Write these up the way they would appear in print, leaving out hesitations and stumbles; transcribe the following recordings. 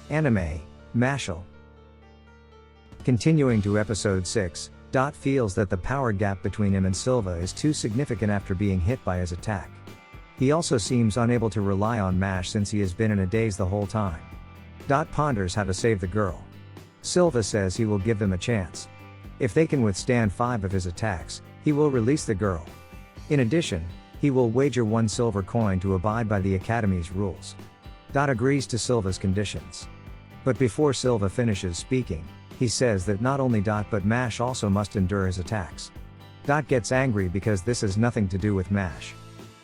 Anime, Mashle. Continuing to episode 6, Dot feels that the power gap between him and Silva is too significant after being hit by his attack. He also seems unable to rely on Mash since he has been in a daze the whole time. Dot ponders how to save the girl. Silva says he will give them a chance. If they can withstand 5 of his attacks, he will release the girl. In addition, he will wager 1 silver coin to abide by the Academy's rules. Dot agrees to Silva's conditions. But before Silva finishes speaking, he says that not only Dot but Mash also must endure his attacks. Dot gets angry because this has nothing to do with Mash.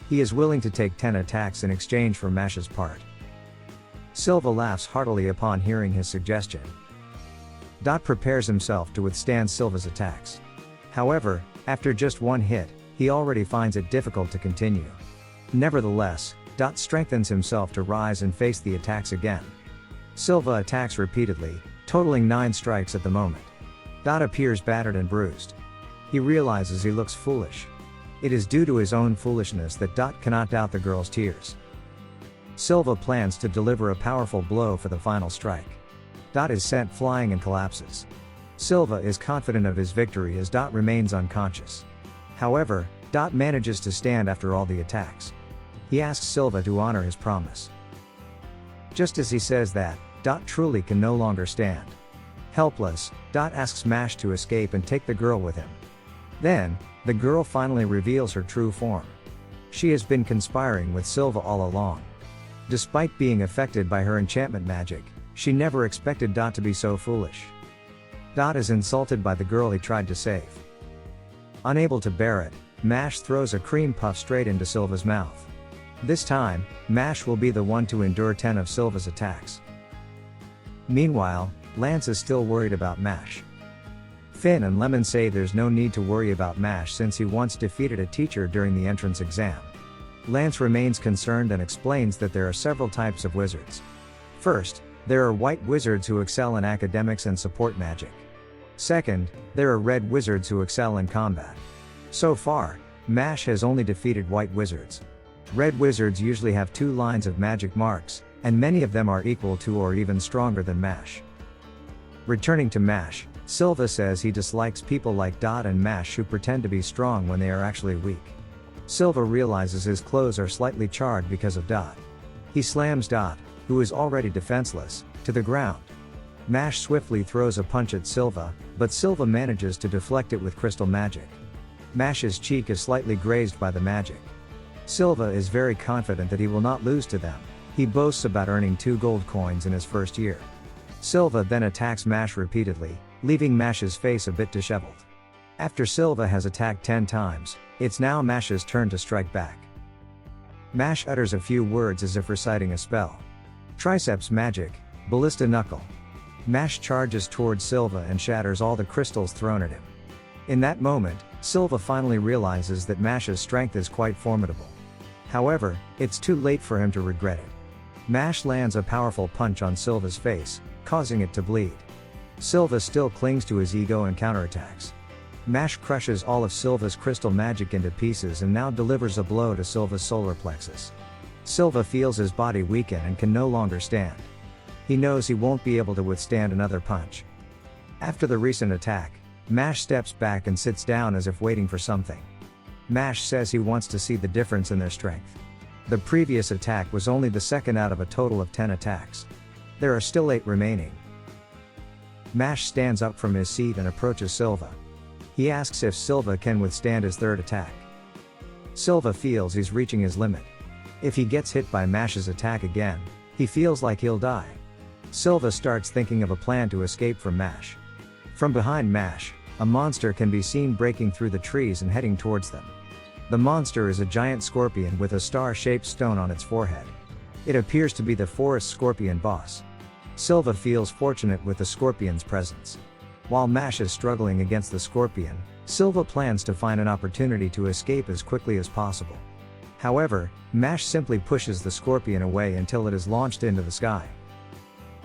He is willing to take 10 attacks in exchange for Mash's part. Silva laughs heartily upon hearing his suggestion. Dot prepares himself to withstand Silva's attacks. However, after just 1 hit, he already finds it difficult to continue. Nevertheless, Dot strengthens himself to rise and face the attacks again. Silva attacks repeatedly, totaling 9 strikes at the moment. Dot appears battered and bruised. He realizes he looks foolish. It is due to his own foolishness that Dot cannot doubt the girl's tears. Silva plans to deliver a powerful blow for the final strike. Dot is sent flying and collapses. Silva is confident of his victory as Dot remains unconscious. However, Dot manages to stand after all the attacks. He asks Silva to honor his promise. Just as he says that, Dot truly can no longer stand. Helpless, Dot asks Mash to escape and take the girl with him. Then, the girl finally reveals her true form. She has been conspiring with Silva all along. Despite being affected by her enchantment magic, she never expected Dot to be so foolish. Dot is insulted by the girl he tried to save. Unable to bear it, Mash throws a cream puff straight into Silva's mouth. This time, Mash will be the one to endure 10 of Silva's attacks. Meanwhile, Lance is still worried about Mash. Finn and Lemon say there's no need to worry about Mash since he once defeated a teacher during the entrance exam. Lance remains concerned and explains that there are several types of wizards. First, there are white wizards who excel in academics and support magic. Second, there are red wizards who excel in combat. So far, Mash has only defeated white wizards. Red wizards usually have 2 lines of magic marks, and many of them are equal to or even stronger than Mash. Returning to Mash, Silva says he dislikes people like Dot and Mash who pretend to be strong when they are actually weak. Silva realizes his clothes are slightly charred because of Dot. He slams Dot, who is already defenseless, to the ground. Mash swiftly throws a punch at Silva, but Silva manages to deflect it with crystal magic. Mash's cheek is slightly grazed by the magic. Silva is very confident that he will not lose to them. He boasts about earning 2 gold coins in his first year. Silva then attacks Mash repeatedly, leaving Mash's face a bit disheveled. After Silva has attacked 10 times, it's now Mash's turn to strike back. Mash utters a few words as if reciting a spell. Triceps magic, ballista knuckle. Mash charges towards Silva and shatters all the crystals thrown at him. In that moment, Silva finally realizes that Mash's strength is quite formidable. However, it's too late for him to regret it. Mash lands a powerful punch on Silva's face, causing it to bleed. Silva still clings to his ego and counterattacks. Mash crushes all of Silva's crystal magic into pieces and now delivers a blow to Silva's solar plexus. Silva feels his body weaken and can no longer stand. He knows he won't be able to withstand another punch. After the recent attack, Mash steps back and sits down as if waiting for something. Mash says he wants to see the difference in their strength. The previous attack was only the second out of a total of 10 attacks. There are still 8 remaining. Mash stands up from his seat and approaches Silva. He asks if Silva can withstand his third attack. Silva feels he's reaching his limit. If he gets hit by Mash's attack again, he feels like he'll die. Silva starts thinking of a plan to escape from Mash. From behind Mash, a monster can be seen breaking through the trees and heading towards them. The monster is a giant scorpion with a star-shaped stone on its forehead. It appears to be the forest scorpion boss. Silva feels fortunate with the scorpion's presence. While Mash is struggling against the scorpion, Silva plans to find an opportunity to escape as quickly as possible. However, Mash simply pushes the scorpion away until it is launched into the sky.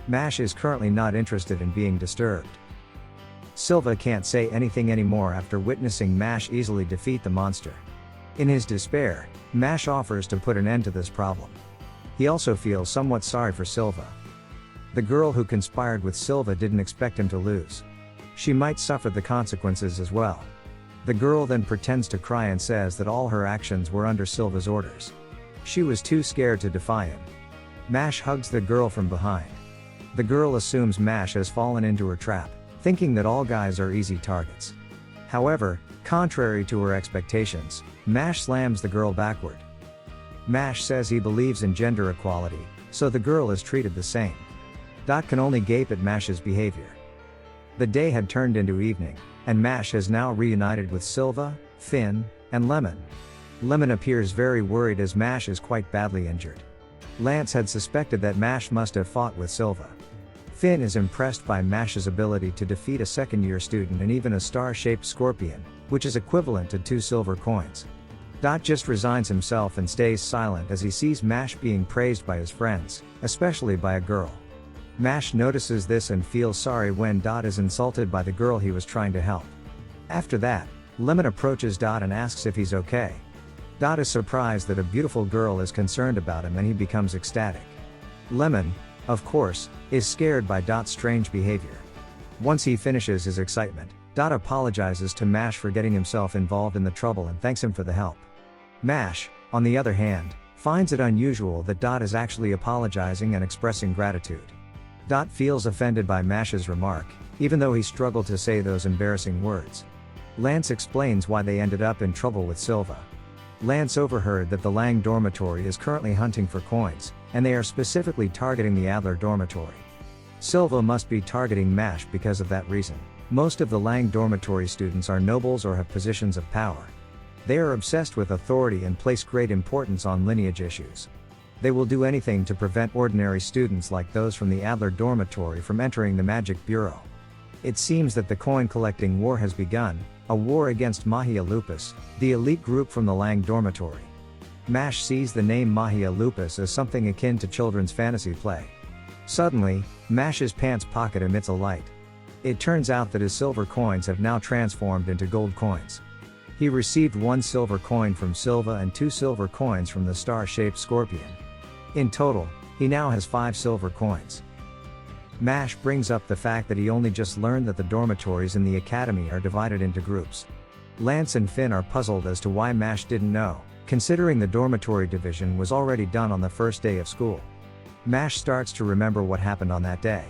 Mash is currently not interested in being disturbed. Silva can't say anything anymore after witnessing Mash easily defeat the monster. In his despair, Mash offers to put an end to this problem. He also feels somewhat sorry for Silva. The girl who conspired with Silva didn't expect him to lose. She might suffer the consequences as well. The girl then pretends to cry and says that all her actions were under Silva's orders. She was too scared to defy him. Mash hugs the girl from behind. The girl assumes Mash has fallen into her trap, thinking that all guys are easy targets. However, contrary to her expectations, Mash slams the girl backward. Mash says he believes in gender equality, so the girl is treated the same. Dot can only gape at Mash's behavior. The day had turned into evening, and Mash has now reunited with Silva, Finn, and Lemon. Lemon appears very worried as Mash is quite badly injured. Lance had suspected that Mash must have fought with Silva. Finn is impressed by Mash's ability to defeat a second-year student and even a star-shaped scorpion, which is equivalent to 2 silver coins. Dot just resigns himself and stays silent as he sees Mash being praised by his friends, especially by a girl. Mash notices this and feels sorry when Dot is insulted by the girl he was trying to help. After that, Lemon approaches Dot and asks if he's okay. Dot is surprised that a beautiful girl is concerned about him and he becomes ecstatic. Lemon, of course, is scared by Dot's strange behavior. Once he finishes his excitement, Dot apologizes to Mash for getting himself involved in the trouble and thanks him for the help. Mash, on the other hand, finds it unusual that Dot is actually apologizing and expressing gratitude. Dot feels offended by Mash's remark, even though he struggled to say those embarrassing words. Lance explains why they ended up in trouble with Silva. Lance overheard that the Lang dormitory is currently hunting for coins, and they are specifically targeting the Adler dormitory. Silva must be targeting Mash because of that reason. Most of the Lang dormitory students are nobles or have positions of power. They are obsessed with authority and place great importance on lineage issues. They will do anything to prevent ordinary students like those from the Adler dormitory from entering the Magic Bureau. It seems that the coin collecting war has begun, a war against Mahia Lupus, the elite group from the Lang dormitory. Mash sees the name Mahia Lupus as something akin to children's fantasy play. Suddenly, Mash's pants pocket emits a light. It turns out that his silver coins have now transformed into gold coins. He received 1 silver coin from Silva and 2 silver coins from the star-shaped scorpion. In total, he now has 5 silver coins. Mash brings up the fact that he only just learned that the dormitories in the academy are divided into groups. Lance and Finn are puzzled as to why Mash didn't know, considering the dormitory division was already done on the first day of school. Mash starts to remember what happened on that day.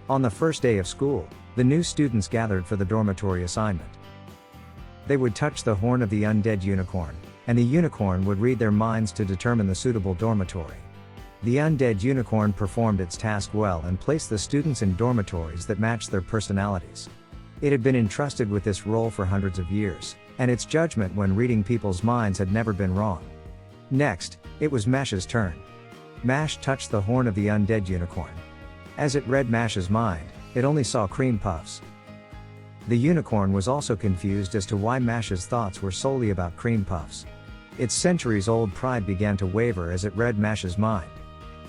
On the first day of school, the new students gathered for the dormitory assignment. They would touch the horn of the undead unicorn, and the unicorn would read their minds to determine the suitable dormitory. The undead unicorn performed its task well and placed the students in dormitories that matched their personalities. It had been entrusted with this role for hundreds of years, and its judgment when reading people's minds had never been wrong. Next, it was Mash's turn. Mash touched the horn of the undead unicorn. As it read Mash's mind, it only saw cream puffs. The unicorn was also confused as to why Mash's thoughts were solely about cream puffs. Its centuries-old pride began to waver as it read Mash's mind.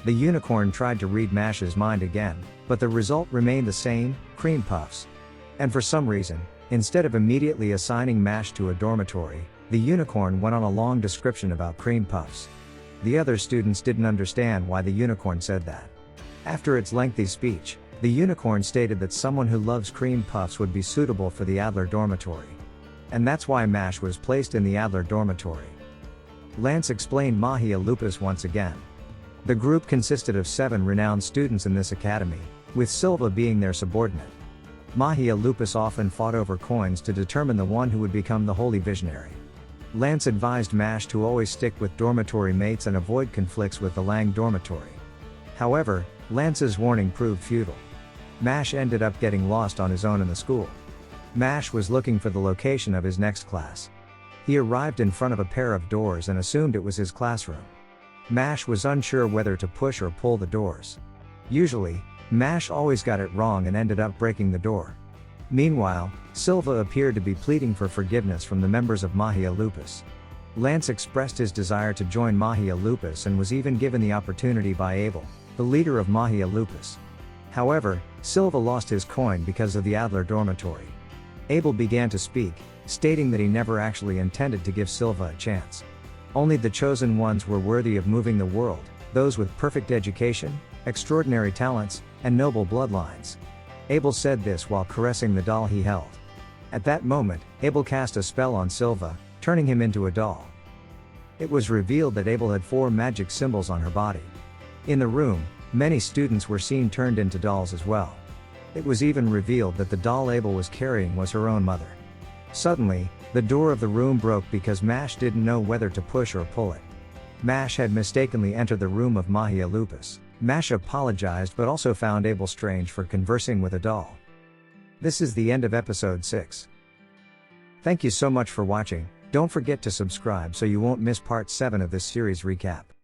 The unicorn tried to read Mash's mind again, but the result remained the same, cream puffs. And for some reason, instead of immediately assigning Mash to a dormitory, the unicorn went on a long description about cream puffs. The other students didn't understand why the unicorn said that. After its lengthy speech, the unicorn stated that someone who loves cream puffs would be suitable for the Adler dormitory. And that's why Mash was placed in the Adler dormitory. Lance explained Mahia Lupus once again. The group consisted of 7 renowned students in this academy, with Silva being their subordinate. Mahia Lupus often fought over coins to determine the one who would become the Holy Visionary. Lance advised Mash to always stick with dormitory mates and avoid conflicts with the Lang dormitory. However, Lance's warning proved futile. Mash ended up getting lost on his own in the school. Mash was looking for the location of his next class. He arrived in front of a pair of doors and assumed it was his classroom. Mash was unsure whether to push or pull the doors. Usually, Mash always got it wrong and ended up breaking the door. Meanwhile, Silva appeared to be pleading for forgiveness from the members of Mahia Lupus. Lance expressed his desire to join Mahia Lupus and was even given the opportunity by Abel, the leader of Mahia Lupus. However, Silva lost his coin because of the Adler dormitory. Abel began to speak, stating that he never actually intended to give Silva a chance. Only the chosen ones were worthy of moving the world, those with perfect education, extraordinary talents, and noble bloodlines. Abel said this while caressing the doll he held. At that moment, Abel cast a spell on Silva, turning him into a doll. It was revealed that Abel had 4 magic symbols on her body. In the room, many students were seen turned into dolls as well. It was even revealed that the doll Abel was carrying was her own mother. Suddenly, the door of the room broke because Mash didn't know whether to push or pull it. Mash had mistakenly entered the room of Mahia Lupus. Mash apologized but also found Abel strange for conversing with a doll. This is the end of episode 6. Thank you so much for watching. Don't forget to subscribe so you won't miss part 7 of this series recap.